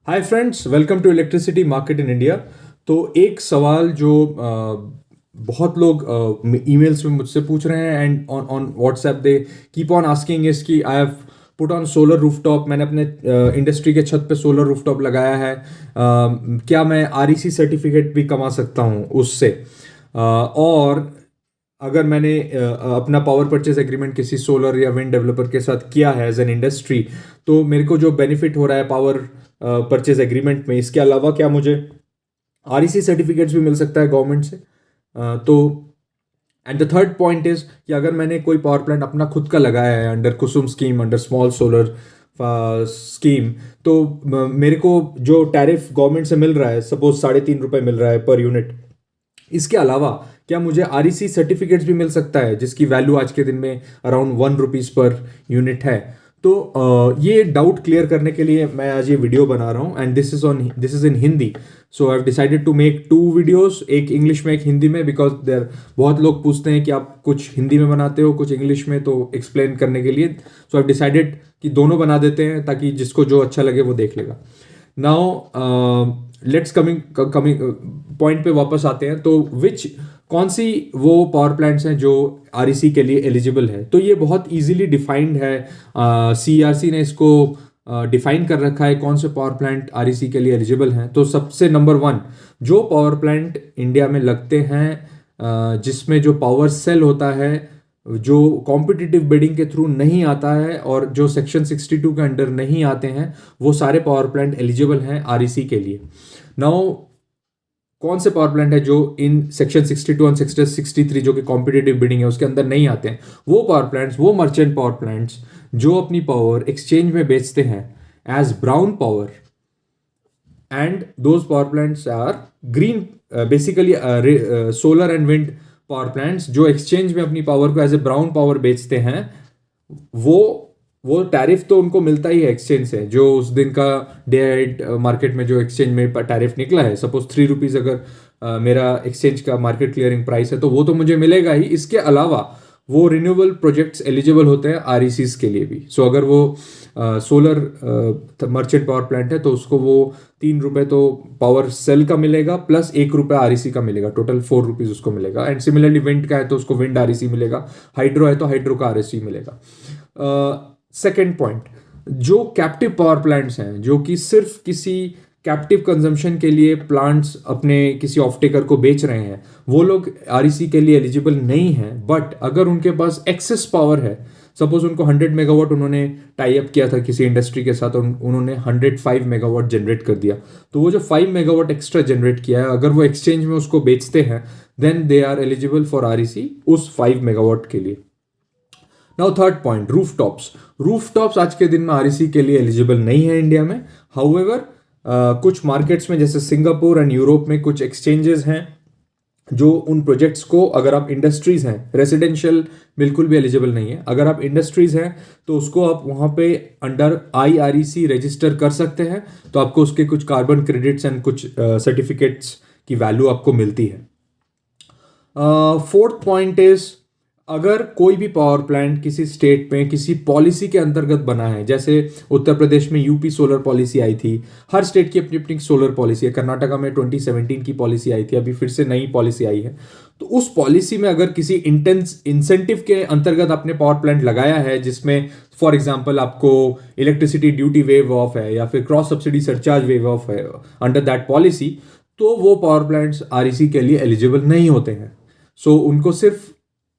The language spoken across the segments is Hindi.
Hi friends, welcome to electricity market in India. तो एक सवाल जो बहुत लोग ईमेल्स में मुझसे पूछ रहे हैं and on on WhatsApp they keep on asking is कि I have put on solar rooftop. मैंने अपने इंडस्ट्री के छत पे सोलर रूफटॉप लगाया है। क्या मैं आरईसी सर्टिफिकेट भी कमा सकता हूँ उससे? और अगर मैंने अपना पावर परचेज एग्रीमेंट किसी सोलर या विंड डेवलपर के साथ किया है एज एन इंडस्ट्री, तो मेरे को जो बेनिफिट हो रहा है पावर परचेज एग्रीमेंट में, इसके अलावा क्या मुझे आरईसी सर्टिफिकेट्स भी मिल सकता है गवर्नमेंट से? तो and the third point is कि अगर मैंने कोई पावर प्लांट अपना खुद का लगाया है under Kusum scheme, under small solar scheme, तो मेरे को जो टैरिफ गवर्नमेंट से मिल रहा है, सपोज ₹3.5 मिल रहा है पर यूनिट, इसके अलावा क्या मुझे आरईसी सर्टिफिकेट्स भी मिल सकता है जिसकी वैल्यू आज के दिन में अराउंड ₹1 पर यूनिट है? तो ये डाउट क्लियर करने के लिए मैं आज ये वीडियो बना रहा हूँ and this is in Hindi. So I have decided to make two videos, एक इंग्लिश में एक हिंदी में, बिकॉज देर बहुत लोग पूछते हैं कि आप कुछ हिंदी में बनाते हो कुछ इंग्लिश में, तो एक्सप्लेन करने के लिए सो आई हैव डिसाइडेड कि दोनों बना देते हैं ताकि जिसको जो अच्छा लगे वो देख लेगा। Now let's coming coming point पे वापस आते हैं। तो कौन सी वो पावर प्लांट्स हैं जो आरईसी के लिए एलिजिबल है? तो ये बहुत इजीली डिफाइंड है। सीईआरसी ने इसको डिफाइन कर रखा है कौन से पावर प्लांट आरईसी के लिए एलिजिबल हैं। तो सबसे नंबर 1, जो पावर प्लांट इंडिया में लगते हैं जिसमें जो पावर सेल होता है, जो कॉम्पिटिटिव बिडिंग के थ्रू नहीं आता है और जो सेक्शन 62 के अंडर नहीं आते हैं, वो सारे पावर प्लांट एलिजिबल हैं आरईसी के लिए। नाउ कौन से पावर प्लांट है जो इन सेक्शन 62 और सेक्शन 63 जो कि कॉम्पिटिटिव बिडिंग है उसके अंदर नहीं आते हैं? वो पावर प्लांट्स, वो मर्चेंट पावर प्लांट्स जो अपनी पावर एक्सचेंज में बेचते हैं as brown power, and those power plants are green, basically solar and wind power plants जो एक्सचेंज में अपनी पावर को एज ए ब्राउन पावर बेचते हैं। वो वो टैरिफ तो उनको मिलता ही है एक्सचेंज से, जो उस दिन का डे हेड मार्केट में जो एक्सचेंज में टैरिफ निकला है, सपोज ₹3 अगर मेरा एक्सचेंज का मार्केट क्लियरिंग प्राइस है तो वो तो मुझे मिलेगा ही। इसके अलावा वो रिन्यूएबल प्रोजेक्ट्स एलिजिबल होते हैं आरईसीज के लिए भी। सो अगर वो सोलर मर्चेंट पावर प्लांट है तो उसको वो ₹3 तो पावर सेल का मिलेगा प्लस ₹1 आरईसी का मिलेगा, टोटल ₹4 उसको मिलेगा। एंड सिमिलरली विंड का है तो उसको विंड आरईसी मिलेगा, हाइड्रो है तो हाइड्रो का आरईसी मिलेगा। सेकेंड पॉइंट, जो कैप्टिव पावर प्लांट्स हैं जो कि सिर्फ किसी कैप्टिव कंजम्पशन के लिए प्लांट्स अपने किसी ऑफटेकर को बेच रहे हैं, वो लोग आरईसी के लिए एलिजिबल नहीं हैं। बट अगर उनके पास एक्सेस पावर है, सपोज उनको 100 मेगावाट उन्होंने टाई अप किया था किसी इंडस्ट्री के साथ और उन्होंने 105 मेगावाट जनरेट कर दिया, तो वो जो 5 मेगावाट एक्स्ट्रा जनरेट किया है अगर वो एक्सचेंज में उसको बेचते हैं, then they are eligible for REC उस 5 मेगावाट के लिए। Now third point, rooftops. Rooftops आज के दिन में आरईसी के लिए एलिजिबल नहीं है इंडिया में। हाउएवर कुछ मार्केट्स में जैसे सिंगापुर एंड यूरोप में कुछ एक्सचेंजेस हैं जो उन प्रोजेक्ट्स को, अगर आप इंडस्ट्रीज हैं, रेसिडेंशियल बिल्कुल भी एलिजिबल नहीं है, अगर आप इंडस्ट्रीज हैं तो उसको आप वहाँ पे अंडर आईआरईसी रजिस्टर कर सकते हैं, तो आपको उसके कुछ कार्बन क्रेडिट्स एंड कुछ सर्टिफिकेट्स की वैल्यू आपको मिलती है। फोर्थ पॉइंट इज, अगर कोई भी पावर प्लांट किसी स्टेट में किसी पॉलिसी के अंतर्गत बना है, जैसे उत्तर प्रदेश में यूपी सोलर पॉलिसी आई थी, हर स्टेट की अपनी अपनी सोलर पॉलिसी है, कर्नाटका में 2017 की पॉलिसी आई थी, अभी फिर से नई पॉलिसी आई है, तो उस पॉलिसी में अगर किसी इंसेंटिव के अंतर्गत आपने पावर प्लांट लगाया है जिसमें फॉर एग्जाम्पल आपको इलेक्ट्रिसिटी ड्यूटी वेव ऑफ है या फिर cross subsidy surcharge wave of है अंडर दैट पॉलिसी, तो वो पावर प्लांट्स आरईसी के लिए एलिजिबल नहीं होते हैं। सो उनको सिर्फ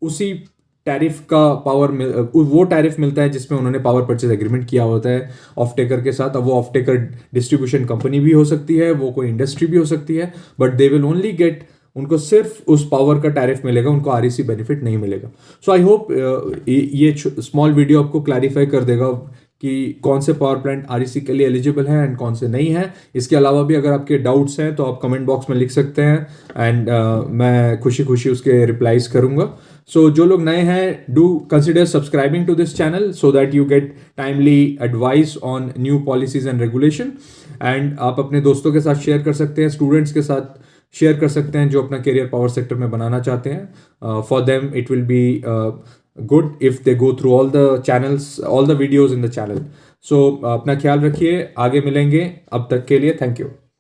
उसी टैरिफ का वो टैरिफ मिलता है जिसमें उन्होंने पावर परचेज एग्रीमेंट किया होता है ऑफटेकर के साथ। अब वो ऑफटेकर डिस्ट्रीब्यूशन कंपनी भी हो सकती है, वो कोई इंडस्ट्री भी हो सकती है, but they will only get, उनको सिर्फ उस पावर का टैरिफ मिलेगा, उनको आरईसी बेनिफिट नहीं मिलेगा। सो आई होप ये स्मॉल वीडियो आपको क्लैरिफाई कर देगा कि कौन से पावर प्लांट आरईसी के लिए एलिजिबल हैं एंड कौन से नहीं हैं। इसके अलावा भी अगर आपके डाउट्स हैं तो आप कमेंट बॉक्स में लिख सकते हैं एंड मैं खुशी खुशी उसके रिप्लाईज करूंगा। सो जो लोग नए हैं, do consider subscribing to this channel so that you get timely advice on new policies and regulation. And आप अपने दोस्तों के साथ शेयर कर सकते हैं, स्टूडेंट्स के साथ शेयर कर सकते हैं जो अपना करियर पावर सेक्टर में बनाना चाहते हैं। For them it will be good if they go through all the channels, all the videos in the channel. सो अपना ख्याल रखिए, आगे मिलेंगे, अब तक के लिए थैंक यू।